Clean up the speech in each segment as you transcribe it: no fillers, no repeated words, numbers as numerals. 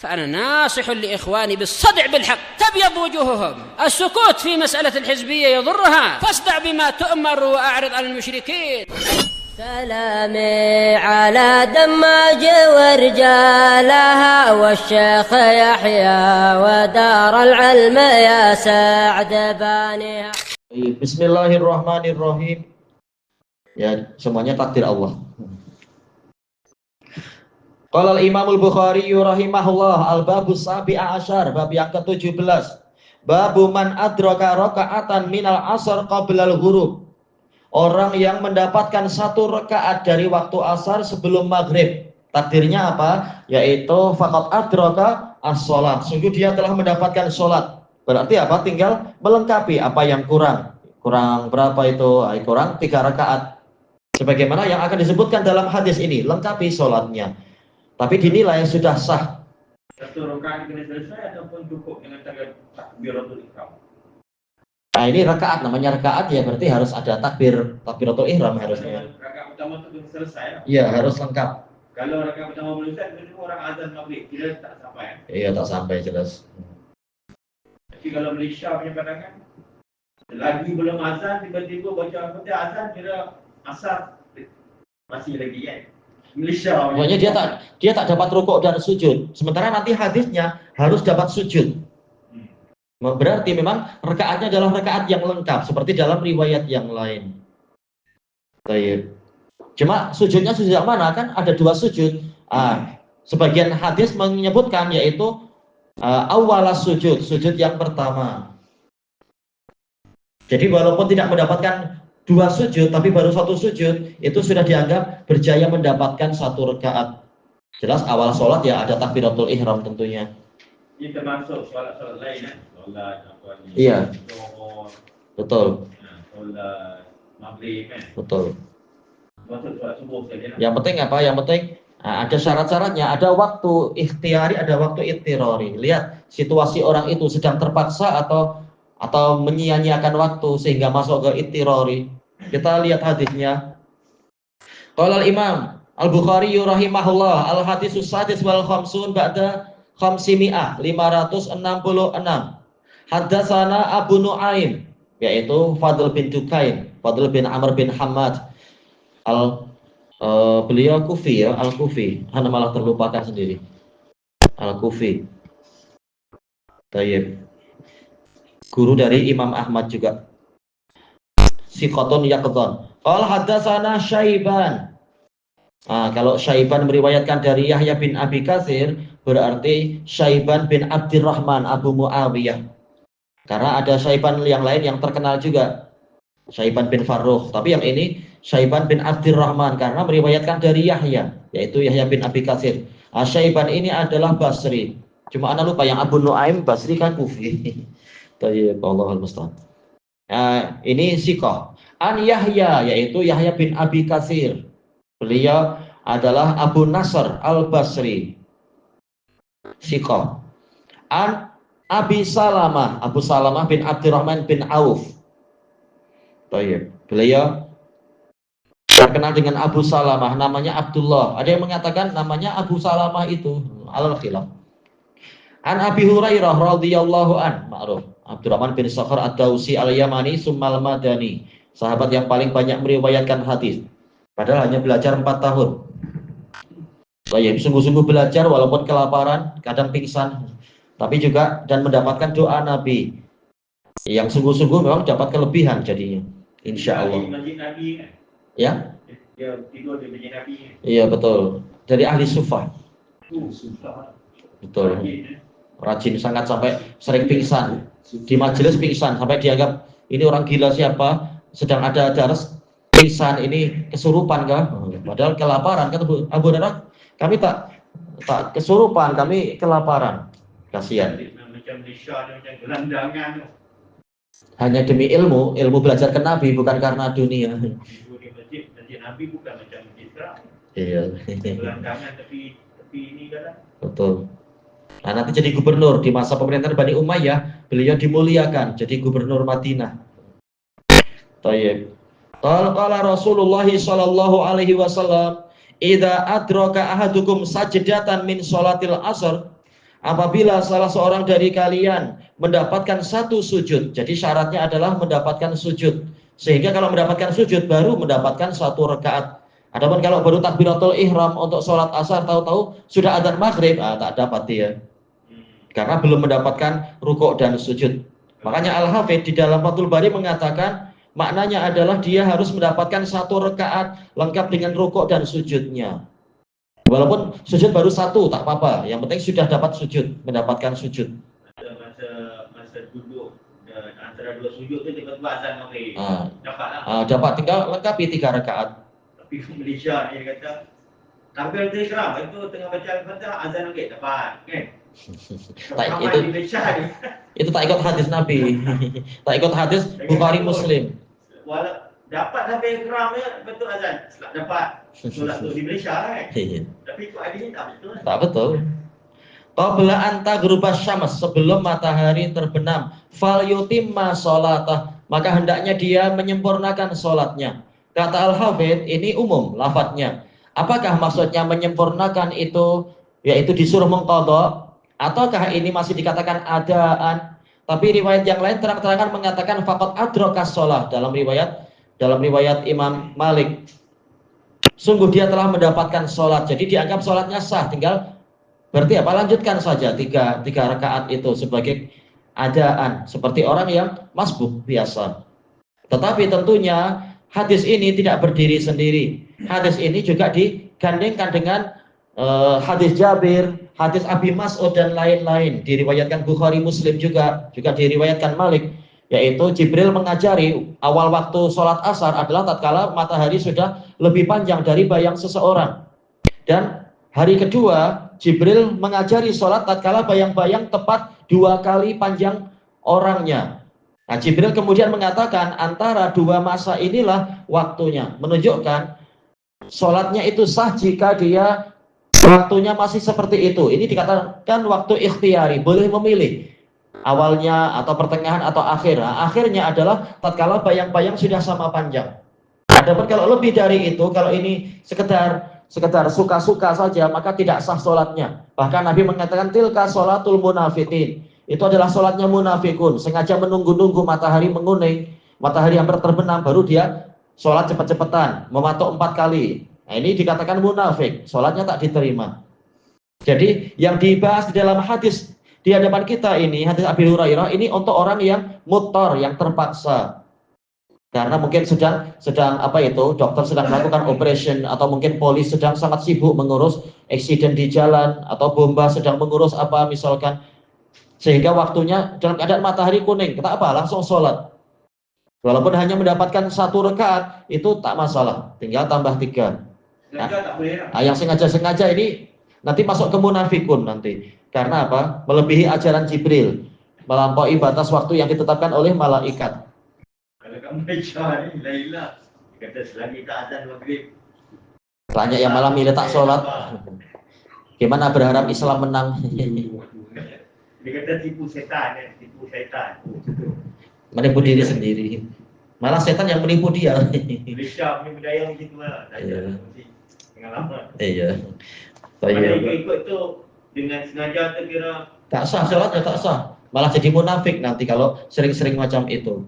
فأنا ناصح لإخواني بالصدع بالحق تبيض وجوههم. السكوت في مسألة الحزبية يضرها، فاصدع بما تؤمر وأعرض عن المشركين. سلامي على دماج ورجالها والشيخ يحيى ودار العلم يا سعد بانيها. Bismillahirrahmanirrahim. Ya, semuanya takdir Allah. Qala al-Imam al-Bukhari rahimahullah al-babus sabi'a asyar, bab yang ke-17. Babu man adraka raka'atan minal asar qabla al-ghurub. Orang yang mendapatkan satu rakaat dari waktu asar sebelum maghrib. Takdirnya apa? Yaitu faqad adraka as-shalah. Sungguh dia telah mendapatkan sholat. Berarti apa? Tinggal melengkapi apa yang kurang. Kurang berapa itu? Kurang 3 rakaat. Sebagaimana yang akan disebutkan dalam hadis ini, lengkapi sholatnya. Tapi dinilai sudah sah. Satu rakaat kena selesai ataupun cukup dengan takbiratul ihram? Nah, ini rakaat, namanya rakaat ya, berarti harus ada takbiratul ihram harusnya. Rakaat pertama itu kena selesai. Iya, harus lengkap. Kalau rakaat pertama belum selesai, itu orang azan maghrib, tidak tak sampai. Iya, tak sampai jelas. Tapi kalau Malaysia punya pandangan, lagi belum azan, tiba-tiba baca azan, kira asar masih lagi kan? Malaysia. Pokoknya dia tak dapat rukuk dan sujud. Sementara nanti hadisnya harus dapat sujud. Berarti memang rakaatnya adalah rakaat yang lengkap seperti dalam riwayat yang lain. Baik. Cuma sujudnya sujud yang mana? Kan ada 2 sujud. Sebagian hadis menyebutkan yaitu awalas sujud, sujud yang pertama. Jadi walaupun tidak mendapatkan 2 sujud, tapi baru 1 sujud, itu sudah dianggap berjaya mendapatkan 1 rakaat. Jelas awal sholat ya ada takbiratul ihram tentunya. Ini termasuk sholat-sholat lain kan? Sholat apa ni? Iya. Zuhur. Betul. Sholat maghrib kan? Betul. Masuk sholat subuh saja. Yang penting apa? Yang penting ada syarat-syaratnya, ada waktu ikhtiari, ada waktu ittirari. Lihat situasi orang itu sedang terpaksa atau menyia-nyiakan waktu sehingga masuk ke ittirari. Kita lihat hadisnya. Qala al-Imam al-Bukhari rahimahullah al-hadisus sadis wal khamsun ba'da 500 566. Haddatsana Abu Nuaim, yaitu Fadl bin Dukain, Fadl bin Amr bin Hamad beliau Kufi ya, Al-Kufi. Ana malah terlupakan sendiri. Al-Kufi. Tayyib. Guru dari Imam Ahmad juga. Siqatun yaqdhan. Qala haddatsana Syaiban. Kalau Syaiban meriwayatkan dari Yahya bin Abi Katsir, berarti Syaiban bin Abdurrahman Abu Muawiyah. Karena ada Syaiban yang lain yang terkenal juga, Syaiban bin Farrukh. Tapi yang ini Syaiban bin Abdurrahman karena meriwayatkan dari Yahya, yaitu Yahya bin Abi Katsir. Syaiban ini adalah Basri. Cuma ana lupa yang Abu Nuaim Basri kan Kufi. Tayyib, Allahul musta'an. Ini siqah. An Yahya, yaitu Yahya bin Abi Katsir. Beliau adalah Abu Nasr Al-Basri. Siqah. An Abi Salamah, Abu Salamah bin Abdurrahman bin Auf. Tayyib. Beliau terkenal dengan Abu Salamah, namanya Abdullah. Ada yang mengatakan namanya Abu Salamah itu alal khilaf. An Abi Hurairah radhiyallahu an, ma'ruf. Abdurrahman bin Sakhar Ad-Dausi Al-Yamani Summal Madani, sahabat yang paling banyak meriwayatkan hadis. Padahal hanya belajar 4 tahun. Tayyib, sungguh-sungguh belajar walaupun kelaparan, kadang pingsan. Tapi juga dan mendapatkan doa Nabi yang sungguh-sungguh memang dapat kelebihan jadinya, insya Allah. Ya? Iya betul. Dari ahli sufah. Betul. Rajin sangat sampai sering pingsan di majelis, pingsan sampai dianggap ini orang gila siapa. Sedang ada dars pingsan, ini kesurupan kah? Padahal kelaparan. Kata Abu Hurairah, kami tak kesurupan, kami kelaparan. Kasihan. Hanya demi ilmu belajar ke Nabi, bukan karena dunia. Masjid Nabi bukan macam masjid sekarang. Iya. Gelandangan tapi ini kan. Betul. Nah, nanti jadi gubernur di masa pemerintahan Bani Umayyah, beliau dimuliakan jadi gubernur Madinah. Tayyib. Qala Rasulullah sallallahu alaihi wasallam, "Idza adraka ahadukum sajdatan min sholatil asr." apabila salah seorang dari kalian mendapatkan satu sujud, jadi syaratnya adalah mendapatkan sujud, sehingga kalau mendapatkan sujud baru mendapatkan satu rakaat. Adapun kalau baru takbiratul ihram untuk sholat asar tahu-tahu sudah adzan maghrib, tak dapat dia, karena belum mendapatkan rukuk dan sujud. Makanya Al-Hafidz di dalam Fathul Bari mengatakan maknanya adalah dia harus mendapatkan satu rakaat lengkap dengan rukuk dan sujudnya. Walaupun sujud baru satu tak apa-apa, yang penting sudah dapat sujud, mendapatkan sujud. Ada masa duduk antara dua sujud tu tiba-tiba azan maghrib. Dapatlah. Dapat, tinggal lengkapi 3 rakaat. Tapi di Malaysia ni dia kata takbiratul ihram itu tengah baca Al-Fatihah azan maghrib dapat, kan? Itu di Malaysia ni. Itu tak ikut hadis Nabi. Tak ikut hadis Bukhari Muslim. Walau dapat takbiratul ihramnya betul azan, dapat. Solat tu di Malaysia kan? Tapi ikut hadis ni tak betul. Tak betul. Qabla an taghrubas syams, sebelum matahari terbenam, fal yutimma shalatah, maka hendaknya dia menyempurnakan salatnya. Kata Al-Hafidz, ini umum lafadznya. Apakah maksudnya menyempurnakan itu yaitu disuruh mengqadha, ataukah ini masih dikatakan adaan? Tapi riwayat yang lain terang-terangan mengatakan faqad adrakas shalah, dalam riwayat Imam Malik. Sungguh dia telah mendapatkan sholat, jadi dianggap sholatnya sah, tinggal berarti apa, lanjutkan saja tiga rakaat itu sebagai adaan, seperti orang yang masbuk biasa. Tetapi tentunya hadis ini tidak berdiri sendiri. Hadis ini juga digandengkan dengan hadis Jabir, hadis Abi Mas'ud dan lain-lain. Diriwayatkan Bukhari Muslim juga diriwayatkan Malik, yaitu Jibril mengajari awal waktu sholat asar adalah tatkala matahari sudah lebih panjang dari bayang seseorang. Dan hari kedua Jibril mengajari sholat tatkala bayang-bayang tepat 2 kali panjang orangnya. Nah, Jibril kemudian mengatakan antara 2 masa inilah waktunya, menunjukkan sholatnya itu sah jika dia waktunya masih seperti itu. Ini dikatakan waktu ikhtiyari, boleh memilih awalnya atau pertengahan atau akhir. Nah, akhirnya adalah tatkala bayang-bayang sudah sama panjang. Adapun kalau lebih dari itu, kalau ini sekedar suka-suka saja, maka tidak sah sholatnya. Bahkan Nabi mengatakan tilka sholatul munafiqin, itu adalah sholatnya munafikun, sengaja menunggu-nunggu matahari menguning, matahari hampir terbenam, baru dia sholat cepet-cepetan, mematok 4 kali. Nah, ini dikatakan munafik, sholatnya tak diterima. Jadi yang dibahas di dalam hadis di hadapan kita ini, hadis Abi Hurairah ini untuk orang yang muttar, yang terpaksa. Karena mungkin sedang dokter sedang melakukan operation, atau mungkin polis sedang sangat sibuk mengurus eksiden di jalan, atau bomba sedang mengurus apa misalkan, sehingga waktunya dalam keadaan matahari kuning, kita langsung sholat. Walaupun hanya mendapatkan 1 rakaat itu tak masalah, tinggal tambah 3. Nah, yang sengaja ini nanti masuk ke munafikun nanti. Karena apa? Melebihi ajaran Jibril, melampaui batas waktu yang ditetapkan oleh malaikat. Kalau kamu Malaysia ni lainlah, kata selagi tak azan maghrib, Banyak yang malah milih tak sholat. Gimana berharap Islam menang? Dia kata tipu setan. Menipu diri sendiri. Malah setan yang menipu dia. Malaysia punya budaya begitu lah. Pengalaman. Iya. Mana ikut tu dengan sengaja tu kira Tak sah, sholatnya tak sah. Malah jadi munafik nanti kalau sering-sering macam itu.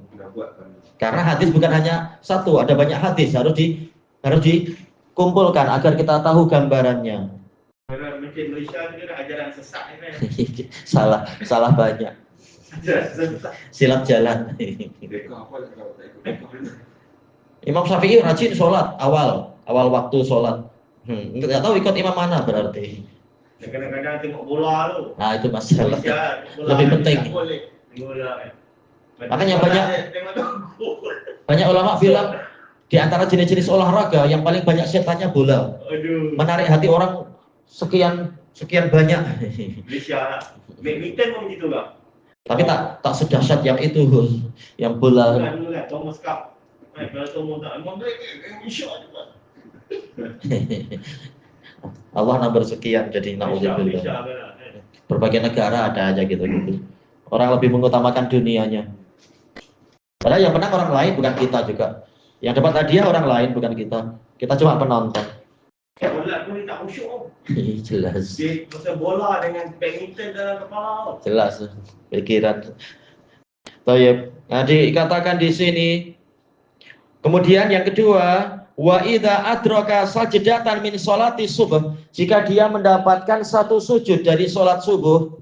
Karena hadis bukan hanya satu, ada banyak hadis, harus dikumpulkan agar kita tahu gambarannya. Karena masjid Malaysia ni kira ajaran sesat ni kan. Salah banyak. Silap jalan. Imam Syafi'i rajin sholat awal waktu sholat. Nggak tahu ikut imam mana berarti. Kadang-kadang tengok bola tu. Nah, itu masalah. Lebih penting. Makanya banyak ulama bilang di antara jenis-jenis olahraga yang paling banyak setannya bola. Aduh. Menarik hati orang sekian banyak. Malaysia. Badminton pun begitu lah. Tapi tak sedahsyat yang itu, yang bola. Dulu kan Thomas Cup. Kalau Thomas tak memang insya-Allah. Allah nomor sekian, jadi naudzubillah. Berbagai negara ada aja gitu. Orang lebih mengutamakan dunianya. Padahal yang menang orang lain, bukan kita juga. Yang dapat hadiah orang lain, bukan kita. Kita cuma penonton. Bola pun dia tak khusyuk. Jelas. Dia masa bola dengan badminton dalam kepala. Jelas pikiran. Baik. Nah, dikatakan di sini. Kemudian yang kedua, wa idza adraka sajdatan min sholati subuh, jika dia mendapatkan satu sujud dari sholat subuh,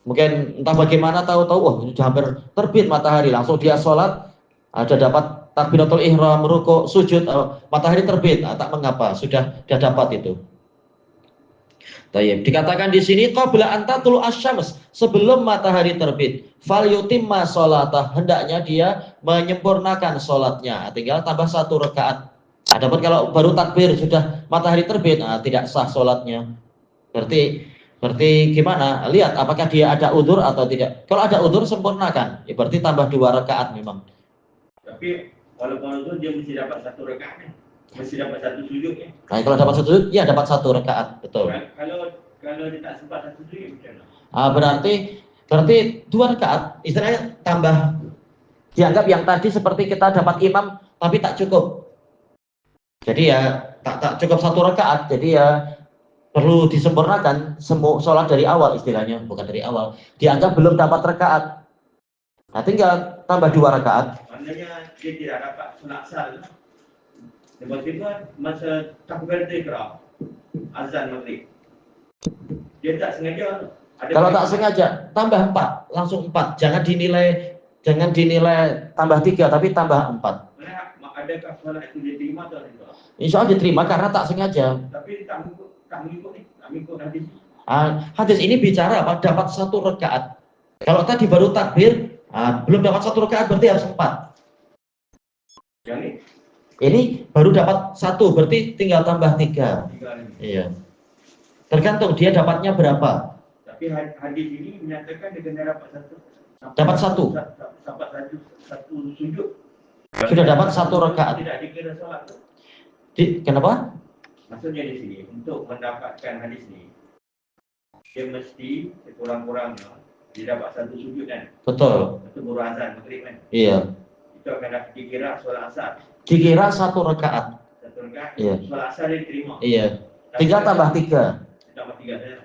mungkin entah bagaimana tahu-tahu oh ini sudah hampir terbit matahari, langsung dia sholat, ada dapat takbiratul ihram, rukuk, sujud, matahari terbit, tak mengapa, sudah dapat itu. Tayyib. Dikatakan di sini qabla anta tulu asyams, sebelum matahari terbit, fal yutimma sholatah, hendaknya dia menyempurnakan sholatnya, tinggal tambah satu rakaat. Adapun kalau baru takbir sudah matahari terbit, tidak sah sholatnya. Berarti gimana? Lihat apakah dia ada udzur atau tidak. Kalau ada udzur sempurnakan, berarti tambah 2 rakaat memang. Tapi walaupun udzur dia mesti dapat 1 rakaat. Mesti dapat 1 sujud ya. Nah, kalau dapat 1 sujud, ya dapat 1 rakaat, betul. Kalau dia tak sempat 1 sujud macam mana? Berarti 2 rakaat, istilahnya tambah. Dianggap yang tadi seperti kita dapat imam tapi tak cukup. Jadi ya tak cukup 1 rakaat, jadi ya perlu disempurnakan semua sholat dari awal, istilahnya bukan dari awal. Dianggap belum dapat rakaat. Nah, tinggal tambah 2 rakaat. Maknanya dia tidak dapat sholat asar. Tiba-tiba masa takbiratul ihram azan maghrib. Dia tak sengaja. Kalau tak sengaja tambah 4, langsung 4. Jangan dinilai tambah 3 tapi tambah 4. Adakah sholat itu diterima atau tidak? Insya Allah diterima karena tak sengaja. Tapi tak mengikut hadis. Hadis ini bicara apa? Dapat 1 rakaat. Kalau tadi baru takbir, belum dapat 1 rakaat berarti harus 4. Yang ini baru dapat 1, berarti tinggal tambah 3. Iya. Tergantung dia dapatnya berapa. Tapi hadis ini menyatakan dia kena dapat 1. Dapat 1. Dapat satu sujud. Sudah dapat 1 rakaat. Tidak dikira sholat tu. Kenapa? Maksudnya di sini untuk mendapatkan hadis ni, dia mesti sekurang-kurangnya dia dapat 1 sujud kan. Betul. Itu baru azan maghrib kan. Iya. Itu akan dikira solat asar. Dikira 1 rakaat. 1 rakaat. Iya. Solat asar dia diterima. Iya. Tinggal tambah 3. Tambah 3 saja.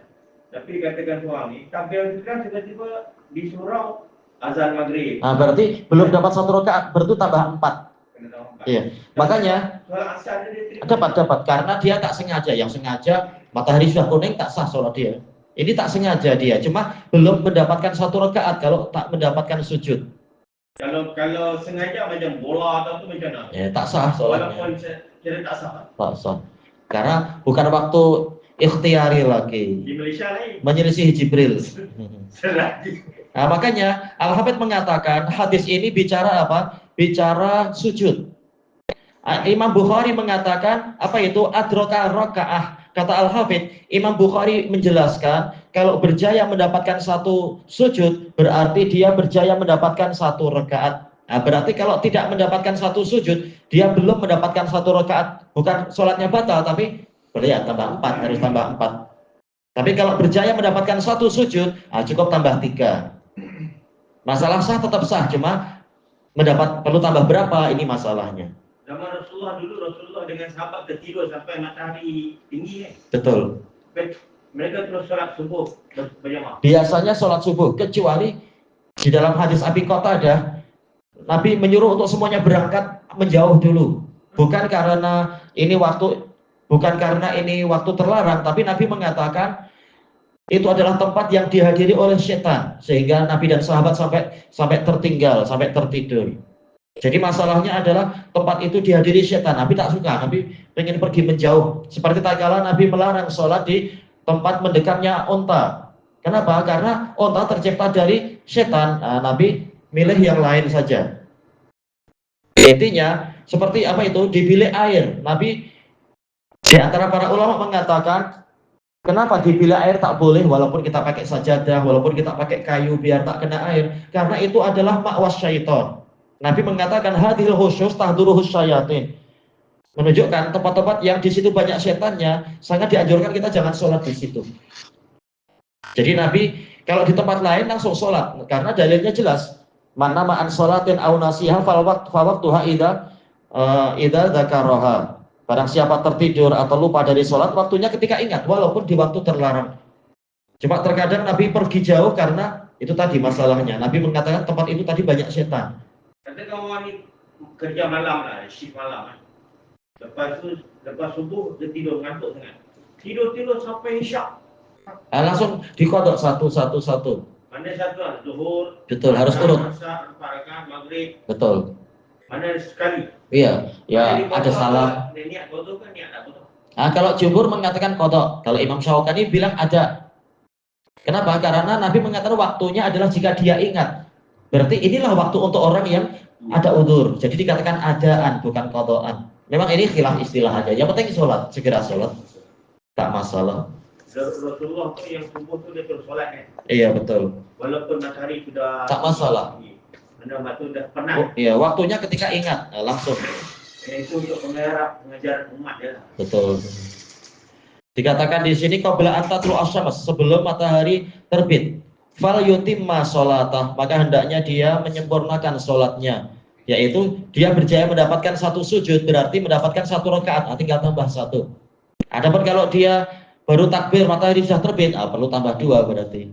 Tapi katakan orang ni, takbir kan tiba-tiba disuruh azan maghrib. Berarti belum dapat 1 rakaat, berarti tambah 4. Kena tambah 4. Iya. Makanya solat asar dia diterima. dapat karena dia tak sengaja. Yang sengaja matahari sudah kuning tak sah sholat dia. Ini tak sengaja dia, cuma belum mendapatkan 1 rakaat kalau tak mendapatkan sujud. Kalau sengaja macam bola atau tu macam mana? Ya, tak sah sholatnya. Walaupun kira tak sah. Tak sah. Karena bukan waktu ikhtiari lagi. Di Malaysia lain. Menyelisih Jibril. Selagi. Nah, makanya Al-Hafidz mengatakan hadis ini bicara apa? Bicara sujud. Imam Bukhari mengatakan apa itu adraka rakaah. Kata Al-Hafidz, Imam Bukhari menjelaskan kalau berjaya mendapatkan 1 sujud berarti dia berjaya mendapatkan 1 rakaat. Nah, berarti kalau tidak mendapatkan 1 sujud, dia belum mendapatkan 1 rakaat. Bukan sholatnya batal, tapi berarti ya tambah 4, harus tambah 4. Tapi kalau berjaya mendapatkan 1 sujud, cukup tambah 3. Masalah sah tetap sah, cuma perlu tambah berapa, ini masalahnya. Zaman Rasulullah dengan sahabat tertidur sampai matahari tinggi kan? Betul. Mereka terus sholat subuh berjamaah. Biasanya sholat subuh, kecuali di dalam hadis Abi Qatadah, Nabi menyuruh untuk semuanya berangkat menjauh dulu. Bukan karena ini waktu terlarang, tapi Nabi mengatakan itu adalah tempat yang dihadiri oleh setan, sehingga Nabi dan sahabat sampai tertinggal, sampai tertidur. Jadi masalahnya adalah tempat itu dihadiri setan. Nabi tak suka, Nabi pengen pergi menjauh. Seperti tatkala Nabi melarang sholat di tempat mendekatnya onta. Kenapa? Karena onta tercipta dari setan. Nabi milih yang lain saja. Intinya seperti apa itu? Di bilik air. Nabi di antara para ulama mengatakan, kenapa di bilik air tak boleh walaupun kita pakai sajadah, walaupun kita pakai kayu biar tak kena air? Karena itu adalah ma'was syaitan. Nabi mengatakan hadhil khusus tahduruhus syayatin. Menunjukkan tempat-tempat yang di situ banyak setannya, sangat dianjurkan kita jangan sholat di situ. Jadi Nabi kalau di tempat lain langsung sholat, karena dalilnya jelas. Mana ma'an sholatin au nasiha fal waqtuha idza dzakaraha. Barang siapa tertidur atau lupa dari sholat, waktunya ketika ingat, walaupun di waktu terlarang. Cuma terkadang Nabi pergi jauh karena itu tadi masalahnya. Nabi mengatakan tempat itu tadi banyak setan. Kata kawan ni kerja malam lah, shift malam kan. Lepas subuh dia tidur ngantuk sangat. Tidur sampai isyak. Langsung dikodok satu. Mana satu lah, zuhur. Betul, harus urut. Asar, rakaat, maghrib. Betul. Mana sekali. Iya, ya ada salah. Niat kodok kan niat tak kodok. Kalau jumhur mengatakan kodok, kalau Imam Syaukani bilang ada. Kenapa? Karena Nabi mengatakan waktunya adalah jika dia ingat. Berarti inilah waktu untuk orang yang ada udzur. Jadi dikatakan adaan, bukan kodokan. Memang ini khilaf istilah aja. Yang penting sholat, segera sholat. Tak masalah. Rasulullah tu yang subuh tu dia terus solat kan? Iya betul. Walaupun matahari sudah Tak masalah. Anda waktu dah penat. Oh, iya, waktunya ketika ingat, langsung. Itu untuk mengajar umat dia. Betul. Dikatakan di sini qabla an tatlu asy-syams, sebelum matahari terbit. Fal yutimma sholatah, maka hendaknya dia menyempurnakan sholatnya, yaitu dia berjaya mendapatkan satu sujud, berarti mendapatkan satu rakaat, tinggal tambah satu. Adapun kalau dia baru takbir matahari sudah terbit, perlu tambah dua berarti,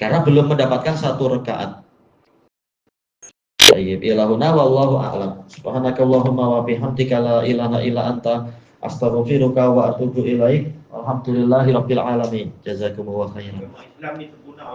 karena belum mendapatkan satu rakaat. Baik, ilahuna wallahu a'lam. Subhanakallahumma wa bihamdika la ilaha illa anta astaghfiruka wa atubu ilaik. Alhamdulillahirabbil alamin. Jazakumullahu khairan. Islam ni sempurna.